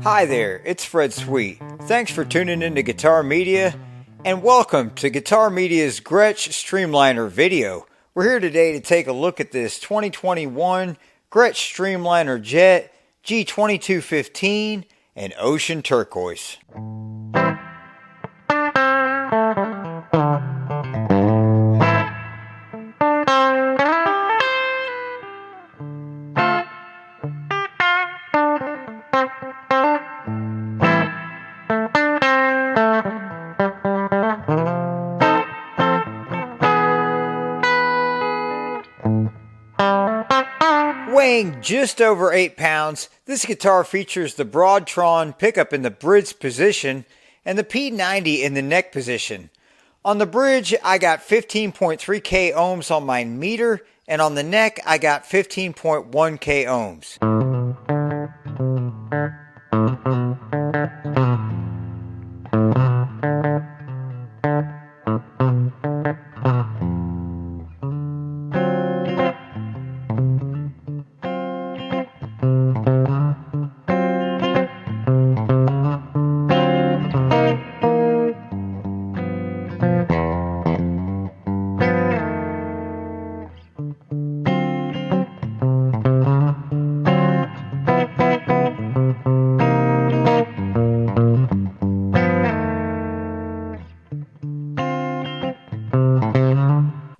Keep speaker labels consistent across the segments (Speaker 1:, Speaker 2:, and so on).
Speaker 1: Hi there, it's Fred Sweet. Thanks for tuning into Guitar Media, and welcome to Guitar Media's Gretsch Streamliner video. We're here today to take a look at this 2021 Gretsch Streamliner Jet G2215 and Ocean Turquoise. Weighing just over 8 pounds, this guitar features the Broadtron pickup in the bridge position and the P90 in the neck position. On the bridge, I got 15.3K ohms on my meter, and on the neck, I got 15.1K ohms.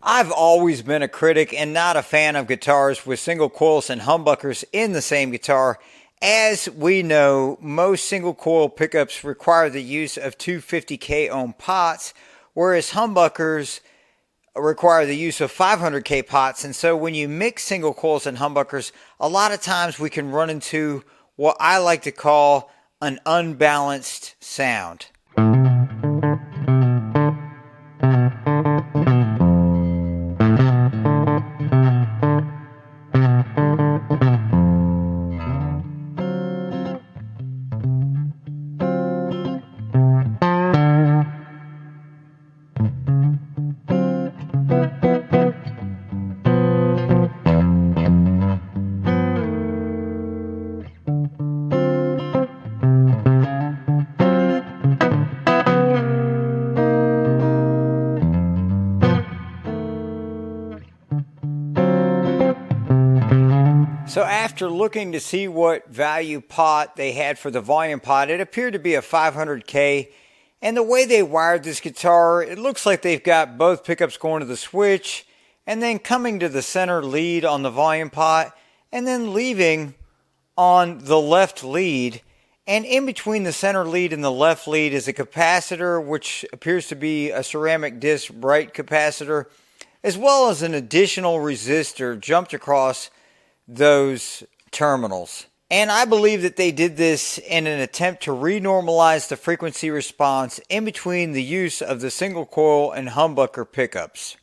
Speaker 1: I've always been a critic and not a fan of guitars with single coils and humbuckers in the same guitar. As we know, most single coil pickups require the use of two 50K ohm pots, whereas humbuckers require the use of 500K pots. And so when you mix single coils and humbuckers, a lot of times we can run into what I like to call an unbalanced sound. So after looking to see what value pot they had for the volume pot, it appeared to be a 500K. And the way they wired this guitar, it looks like they've got both pickups going to the switch and then coming to the center lead on the volume pot and then leaving on the left lead. And in between the center lead and the left lead is a capacitor, which appears to be a ceramic disc bright capacitor, as well as an additional resistor jumped across those terminals. And I believe that they did this in an attempt to renormalize the frequency response in between the use of the single coil and humbucker pickups.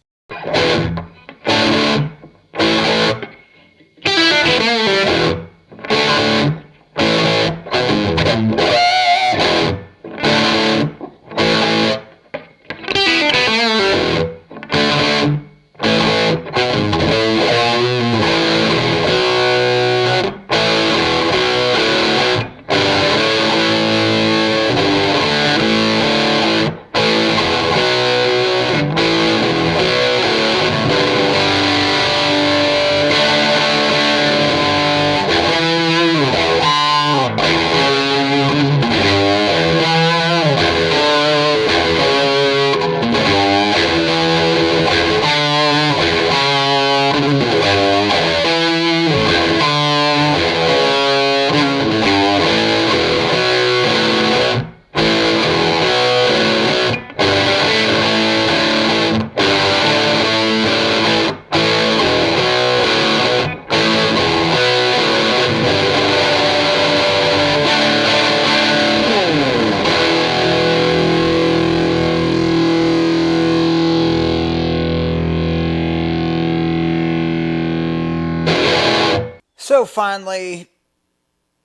Speaker 1: So finally,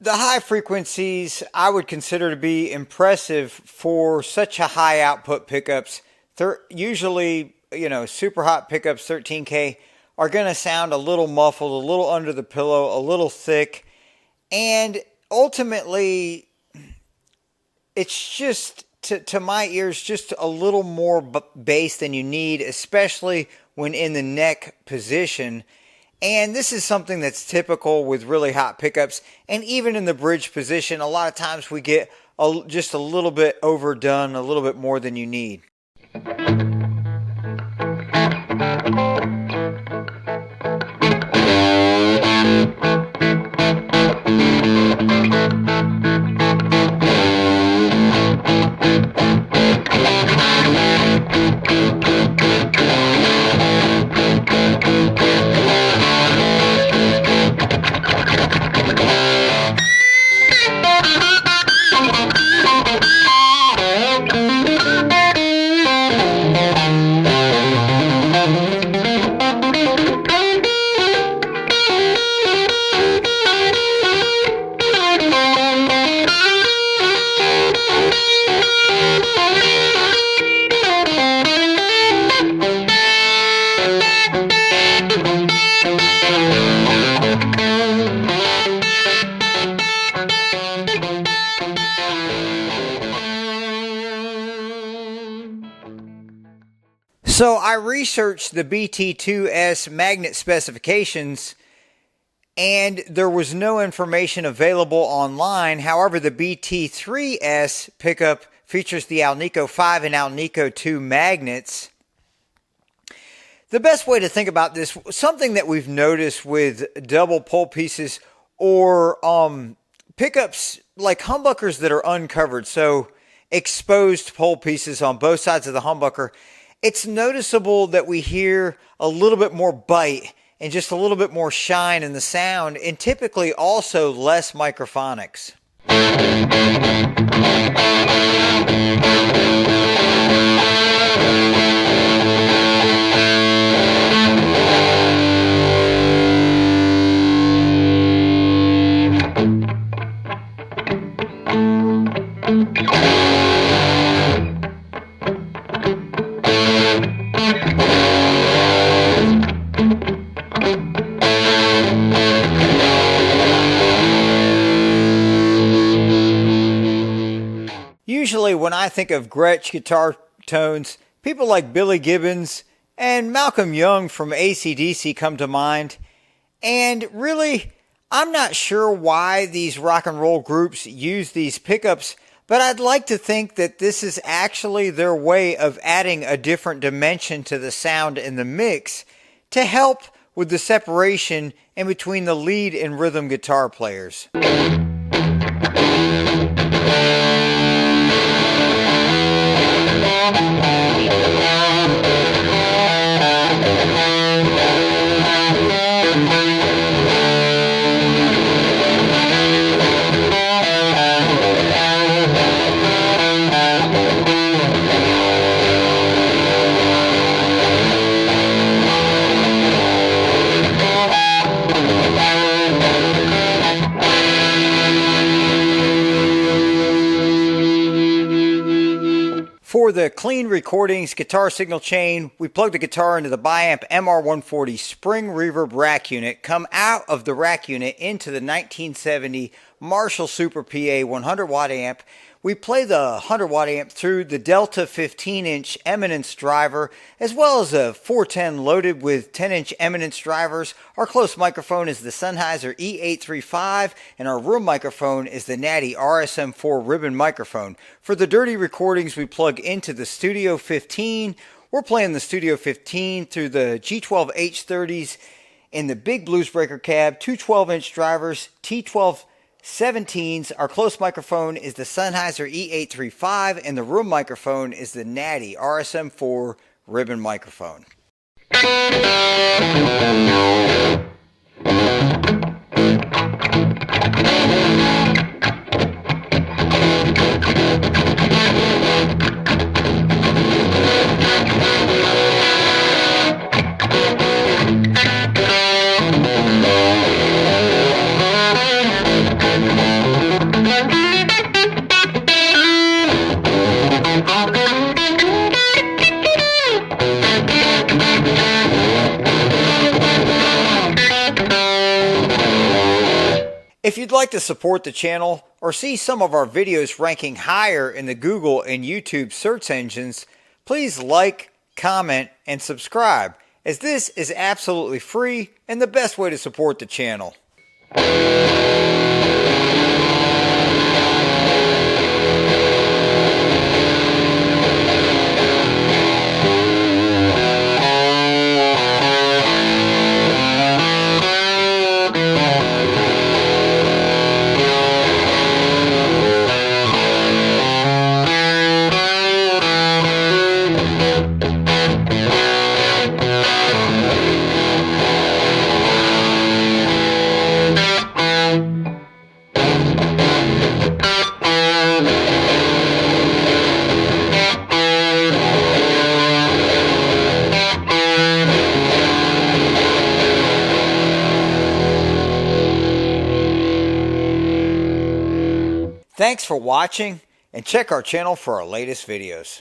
Speaker 1: the high frequencies I would consider to be impressive for such a high output pickups. Usually, super hot pickups, 13K, are going to sound a little muffled, a little under the pillow, a little thick. And ultimately, it's just, to my ears, just a little more bass than you need, especially when in the neck position. And this is something that's typical with really hot pickups. And even in the bridge position, a lot of times we get just a little bit overdone, a little bit more than you need. So I researched the BT2S magnet specifications, and there was no information available online. However, the BT3S pickup features the Alnico 5 and Alnico 2 magnets. The best way to think about this, something that we've noticed with double pole pieces or pickups like humbuckers that are uncovered, so exposed pole pieces on both sides of the humbucker, it's noticeable that we hear a little bit more bite and just a little bit more shine in the sound, and typically also less microphonics. Usually when I think of Gretsch guitar tones, people like Billy Gibbons and Malcolm Young from AC/DC come to mind. And really, I'm not sure why these rock and roll groups use these pickups, but I'd like to think that this is actually their way of adding a different dimension to the sound in the mix to help with the separation in between the lead and rhythm guitar players. For the clean recordings guitar signal chain, we plug the guitar into the Biamp MR140 spring reverb rack unit, come out of the rack unit into the 1970 Marshall Super PA 100 watt amp. We play the 100 watt amp through the Delta 15-inch Eminence driver, as well as a 410 loaded with 10-inch Eminence drivers. Our close microphone is the Sennheiser E835, and our room microphone is the Natty RSM4 ribbon microphone. For the dirty recordings, we plug into the Studio 15. We're playing the Studio 15 through the G12H30s in the big Bluesbreaker cab, two 12-inch drivers, T12 17s. Our close microphone is the Sennheiser E835, and the room microphone is the Natty RSM4 ribbon microphone. If you'd like to support the channel or see some of our videos ranking higher in the Google and YouTube search engines, please like, comment, and subscribe, as this is absolutely free and the best way to support the channel. Thanks for watching, and check our channel for our latest videos.